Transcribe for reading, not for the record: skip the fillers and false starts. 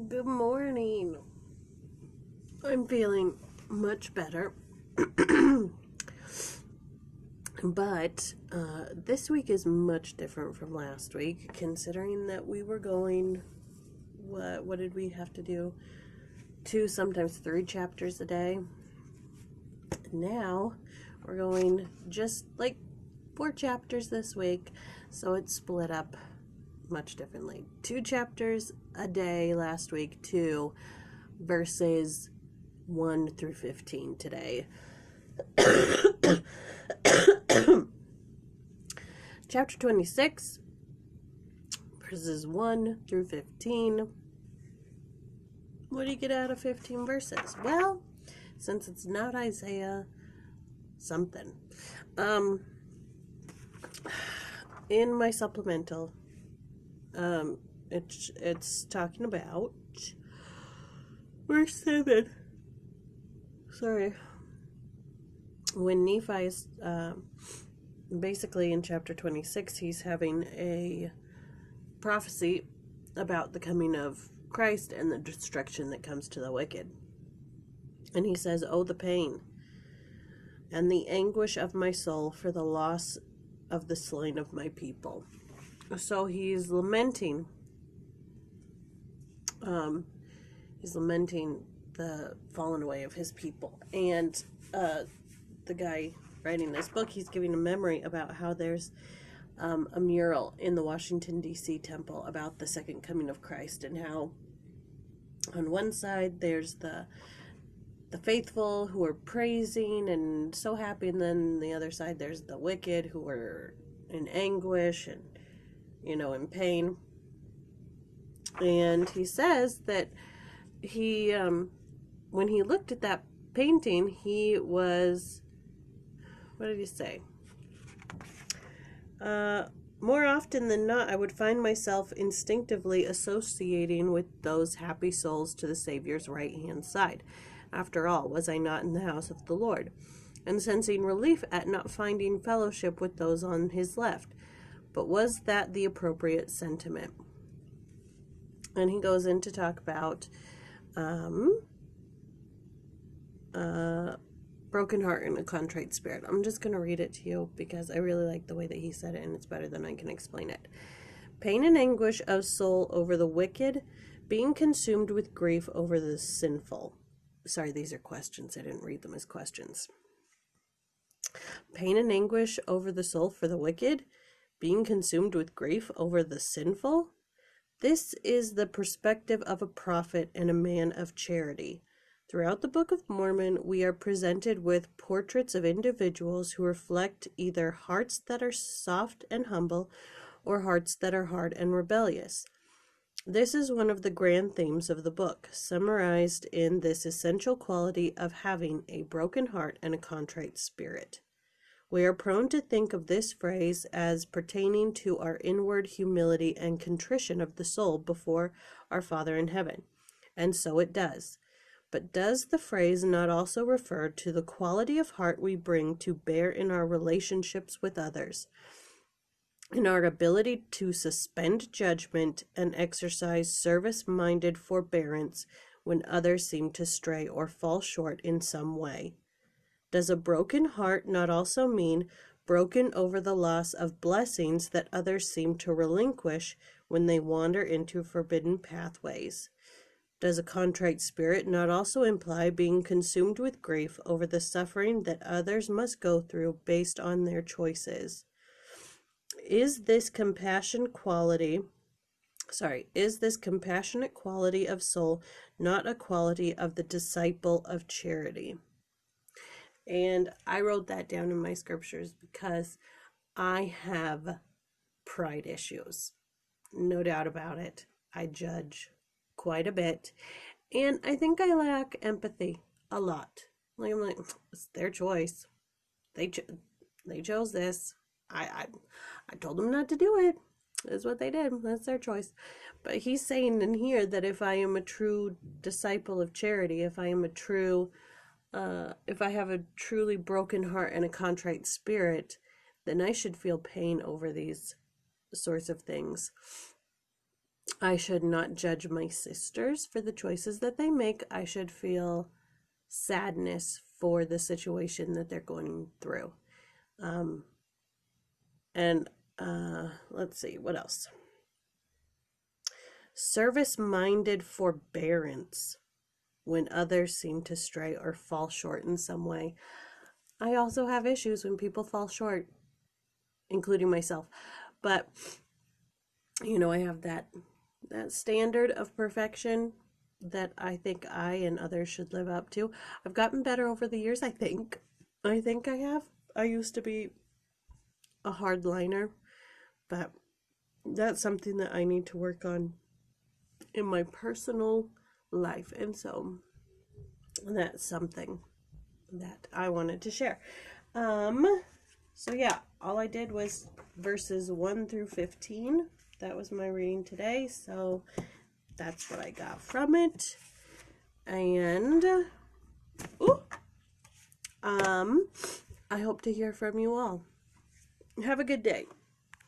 Good morning. I'm feeling much better. But this week is much different from last week, considering that we were going, what did we have to do? 2, sometimes 3 chapters a day. Now we're going just like 4 chapters this week, so it's split up much differently. 2 chapters a day last week, 2 verses 1 through 15 today. Chapter 26, verses 1 through 15. What do you get out of 15 verses? Well, since it's not Isaiah something. In my supplemental, it's talking about verse 7. Sorry. When Nephi is basically in chapter 26, he's having a prophecy about the coming of Christ and the destruction that comes to the wicked. And he says, "Oh, the pain and the anguish of my soul for the loss of the slain of my people." So he's lamenting. He's lamenting the fallen away of his people. And the guy writing this book, he's giving a memory about how there's a mural in the Washington, D.C. temple about the second coming of Christ, and how on one side there's the faithful who are praising and so happy, and then on the other side there's the wicked who are in anguish and, in pain. And he says that he, when he looked at that painting, he was, what did he say? More often than not, I would find myself instinctively associating with those happy souls to the Savior's right-hand side. After all, was I not in the house of the Lord? And sensing relief at not finding fellowship with those on his left. But was that the appropriate sentiment? And he goes in to talk about broken heart and a contrite spirit. I'm just going to read it to you because I really like the way that he said it, and it's better than I can explain it. Pain and anguish of soul over the wicked, being consumed with grief over the sinful. Sorry, these are questions. I didn't read them as questions. Pain and anguish over the soul for the wicked, being consumed with grief over the sinful. This is the perspective of a prophet and a man of charity. Throughout the Book of Mormon, we are presented with portraits of individuals who reflect either hearts that are soft and humble or hearts that are hard and rebellious. This is one of the grand themes of the book, summarized in this essential quality of having a broken heart and a contrite spirit. We are prone to think of this phrase as pertaining to our inward humility and contrition of the soul before our Father in heaven, and so it does. But does the phrase not also refer to the quality of heart we bring to bear in our relationships with others, in our ability to suspend judgment and exercise service-minded forbearance when others seem to stray or fall short in some way? Does a broken heart not also mean broken over the loss of blessings that others seem to relinquish when they wander into forbidden pathways? Does a contrite spirit not also imply being consumed with grief over the suffering that others must go through based on their choices? Is this compassionate quality of soul not a quality of the disciple of charity? And I wrote that down in my scriptures because I have pride issues. No doubt about it. I judge quite a bit, and I think I lack empathy a lot. I'm like, it's their choice. They chose this. I told them not to do it. That's what they did. That's their choice. But he's saying in here that if I am a true disciple of charity, if I am a true, if I have a truly broken heart and a contrite spirit, then I should feel pain over these sorts of things. I should not judge my sisters for the choices that they make. I should feel sadness for the situation that they're going through. And let's see, what else? Service-minded forbearance when others seem to stray or fall short in some way. I also have issues when people fall short, including myself. But, you know, I have that standard of perfection that I think I and others should live up to. I've gotten better over the years, I think. I have. I used to be a hardliner, but that's something that I need to work on in my personal life. And so that's something that I wanted to share. So yeah, all I did was verses 1 through 15. That was my reading today. So that's what I got from it. And I hope to hear from you all. Have a good day.